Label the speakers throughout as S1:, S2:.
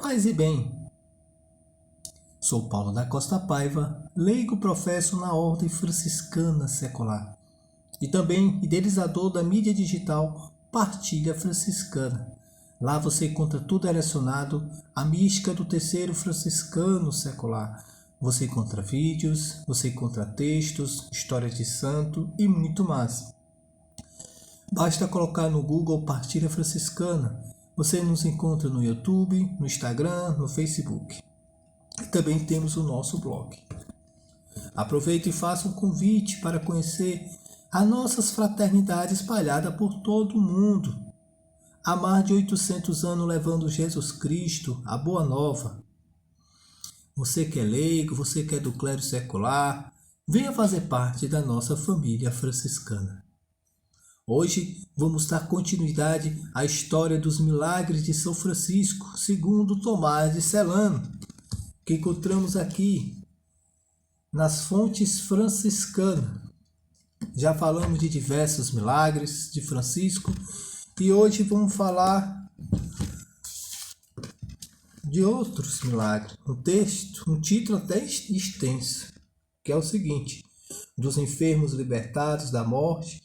S1: Paz e bem. Sou Paulo da Costa Paiva, leigo professo na Ordem Franciscana Secular e também idealizador da mídia digital Partilha Franciscana. Lá você encontra tudo relacionado à mística do terceiro franciscano secular. Você encontra vídeos, você encontra textos, histórias de santo e muito mais. Basta colocar no Google Partilha Franciscana. Você nos encontra no YouTube, no Instagram, no Facebook. E também temos o nosso blog. Aproveite e faça um convite para conhecer a nossas fraternidades espalhadas por todo o mundo. Há mais de 800 anos levando Jesus Cristo, a Boa Nova. Você que é leigo, você que é do clero secular, venha fazer parte da nossa família franciscana. Hoje vamos dar continuidade à história dos milagres de São Francisco, segundo Tomás de Celano, que encontramos aqui nas fontes franciscanas. Já falamos de diversos milagres de Francisco e hoje vamos falar de outros milagres. Um título até extenso, que é o seguinte: dos enfermos libertados da morte,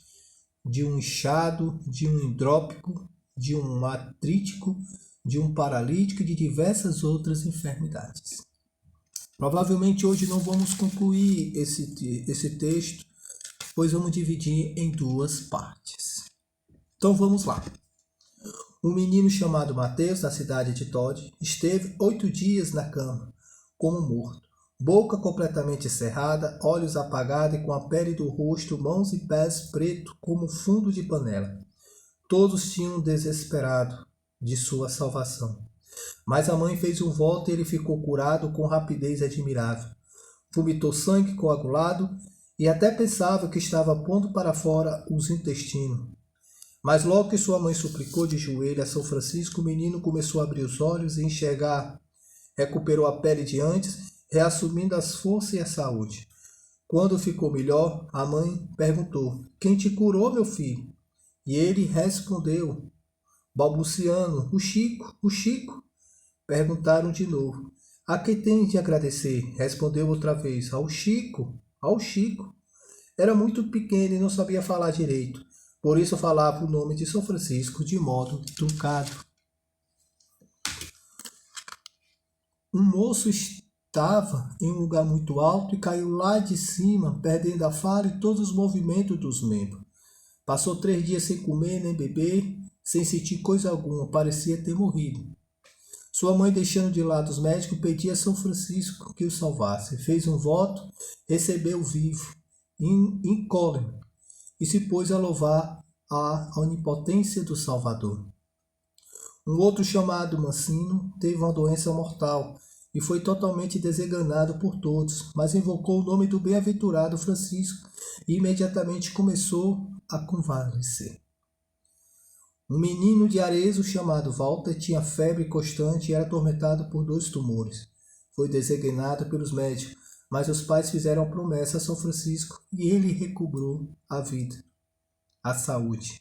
S1: de um inchado, de um hidrópico, de um artrítico, de um paralítico e de diversas outras enfermidades. Provavelmente hoje não vamos concluir esse texto, pois vamos dividir em duas partes. Então vamos lá. Um menino chamado Mateus, da cidade de Tode, esteve 8 dias na cama, como morto, boca completamente cerrada, olhos apagados e com a pele do rosto, mãos e pés preto como fundo de panela. Todos tinham desesperado de sua salvação. Mas a mãe fez um voto e ele ficou curado com rapidez admirável. Vomitou sangue coagulado e até pensava que estava pondo para fora os intestinos. Mas logo que sua mãe suplicou de joelho a São Francisco, o menino começou a abrir os olhos e enxergar. Recuperou a pele de antes, reassumindo as forças e a saúde. Quando ficou melhor, a mãe perguntou: "Quem te curou, meu filho?" E ele respondeu, balbuciando: "O Chico, o Chico." Perguntaram de novo: "A quem tens de agradecer?" Respondeu outra vez: "Ao Chico, ao Chico." Era muito pequeno e não sabia falar direito. Por isso falava o nome de São Francisco de modo truncado. Um moço estava em um lugar muito alto e caiu lá de cima, perdendo a fala e todos os movimentos dos membros. Passou 3 dias sem comer nem beber, sem sentir coisa alguma, parecia ter morrido. Sua mãe, deixando de lado os médicos, pedia a São Francisco que o salvasse. Fez um voto, recebeu vivo, incólume, e se pôs a louvar a onipotência do Salvador. Um outro chamado Mancino teve uma doença mortal e foi totalmente desenganado por todos, mas invocou o nome do bem-aventurado Francisco e imediatamente começou a convalescer. Um menino de Arezzo chamado Walter tinha febre constante e era atormentado por 2 tumores. Foi desenganado pelos médicos, mas os pais fizeram a promessa a São Francisco e ele recobrou a vida, a saúde.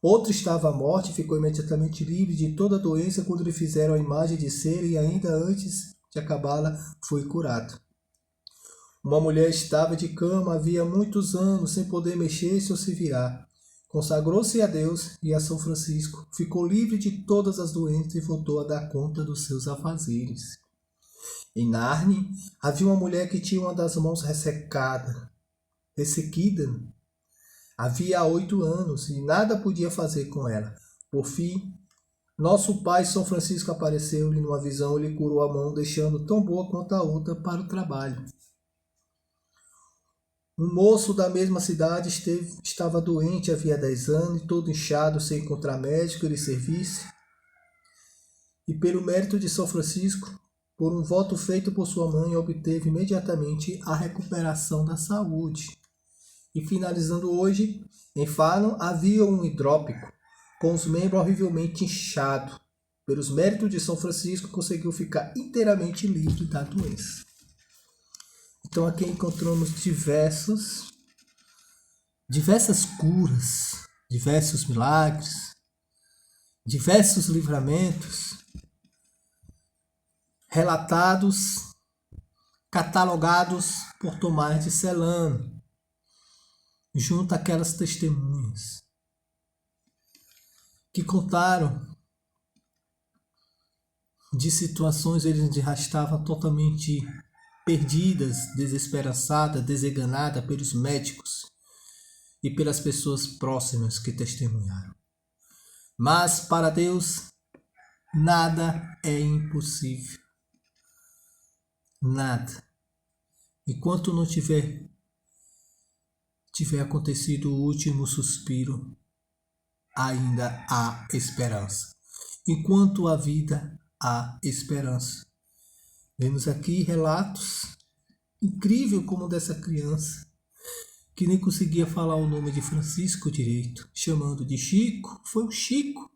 S1: Outro estava à morte e ficou imediatamente livre de toda a doença quando lhe fizeram a imagem de cera e ainda antes de acabá-la foi curado. Uma mulher estava de cama havia muitos anos sem poder mexer-se ou se virar. Consagrou-se a Deus e a São Francisco, ficou livre de todas as doenças e voltou a dar conta dos seus afazeres. Em Narni havia uma mulher que tinha uma das mãos ressequida. Havia 8 anos e nada podia fazer com ela. Por fim, nosso pai São Francisco apareceu-lhe numa visão e lhe curou a mão, deixando tão boa quanto a outra para o trabalho. Um moço da mesma cidade estava doente havia 10 anos e todo inchado, sem encontrar médico que lhe servisse. E pelo mérito de São Francisco, por um voto feito por sua mãe, obteve imediatamente a recuperação da saúde. E finalizando hoje, em Fano havia um hidrópico, com os membros horrivelmente inchados. Pelos méritos de São Francisco, conseguiu ficar inteiramente livre da doença. Então aqui encontramos diversas curas, diversos milagres, diversos livramentos relatados, catalogados por Tomás de Celano, junto àquelas testemunhas que contaram de situações onde já estavam totalmente perdidas, desesperançadas, desenganadas pelos médicos e pelas pessoas próximas que testemunharam. Mas para Deus nada é impossível. Nada. Enquanto não tiver acontecido o último suspiro, ainda há esperança. Enquanto há vida, há esperança. Vemos aqui relatos incríveis como dessa criança que nem conseguia falar o nome de Francisco direito, chamando de Chico. Foi o Chico.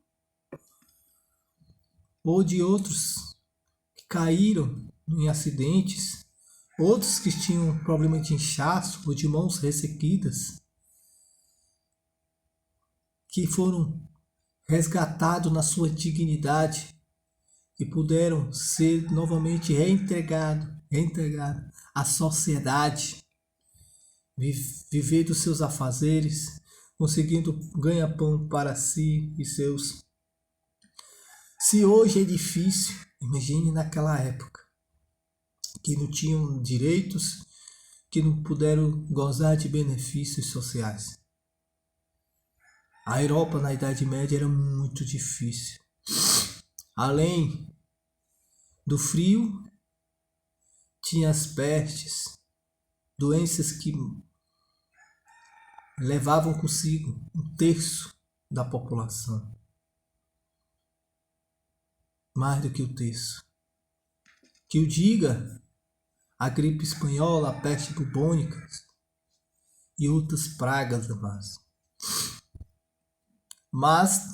S1: Ou de outros que caíram em acidentes, outros que tinham problema de inchaço ou de mãos ressequidas, que foram resgatados na sua dignidade e puderam ser novamente reintegrados à sociedade, viver dos seus afazeres, conseguindo ganhar pão para si e seus. Se hoje é difícil, imagine naquela época, que não tinham direitos, que não puderam gozar de benefícios sociais. A Europa na Idade Média era muito difícil. Além do frio, tinha as pestes, doenças que levavam consigo 1/3 da população. Mais do que 1/3. Que o diga a gripe espanhola, a peste bubônica e outras pragas, mas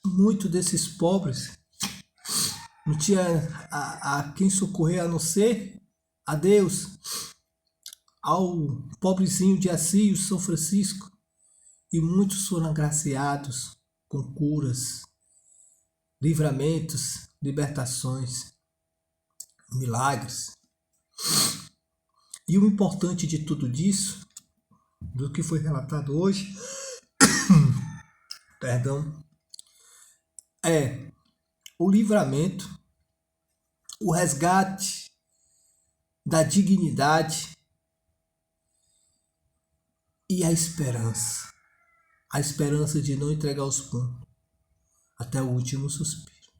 S1: muitos desses pobres não tinha a quem socorrer a não ser a Deus, ao pobrezinho de Assis, São Francisco, e muitos foram agraciados com curas, livramentos, libertações, milagres. E o importante de tudo disso, do que foi relatado hoje, é o livramento, o resgate da dignidade e a esperança. A esperança de não entregar os pontos até o último suspiro.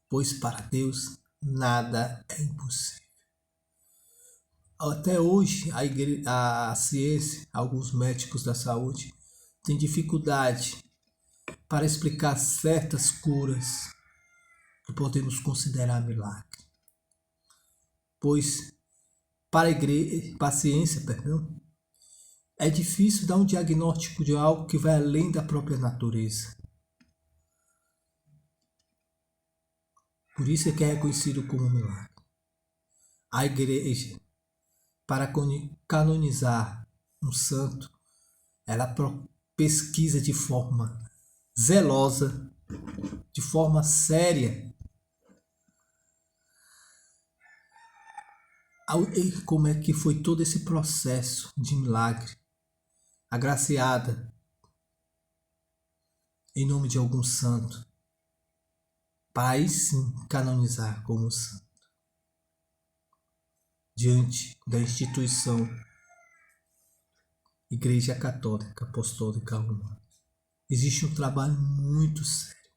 S1: Pois para Deus nada é impossível. Até hoje a ciência, alguns médicos da saúde, têm dificuldade para explicar certas curas que podemos considerar milagre. Pois para a ciência, é difícil dar um diagnóstico de algo que vai além da própria natureza. Por isso é que é reconhecido como milagre. A igreja, para canonizar um santo, ela pesquisa de forma zelosa, de forma séria, como é que foi todo esse processo de milagre, agraciada em nome de algum santo, para aí sim canonizar como santo, diante da instituição Igreja Católica Apostólica Romana. Existe um trabalho muito sério,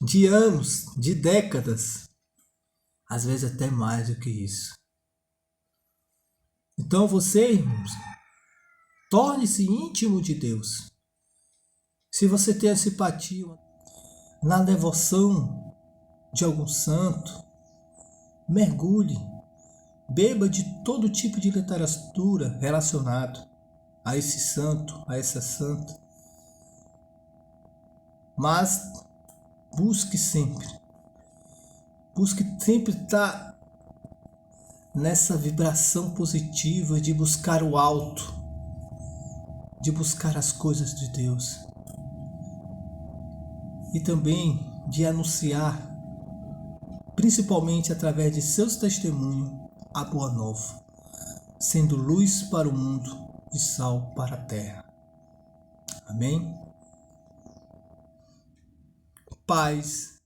S1: de anos, de décadas, às vezes até mais do que isso. Então você, irmãos, torne-se íntimo de Deus. Se você tem a simpatia na devoção de algum santo, mergulhe, beba de todo tipo de literatura relacionado a esse santo, a essa santa. Mas busque sempre estar nessa vibração positiva de buscar o alto, de buscar as coisas de Deus e também de anunciar principalmente através de seus testemunhos, a boa nova, sendo luz para o mundo e sal para a terra. Amém? Paz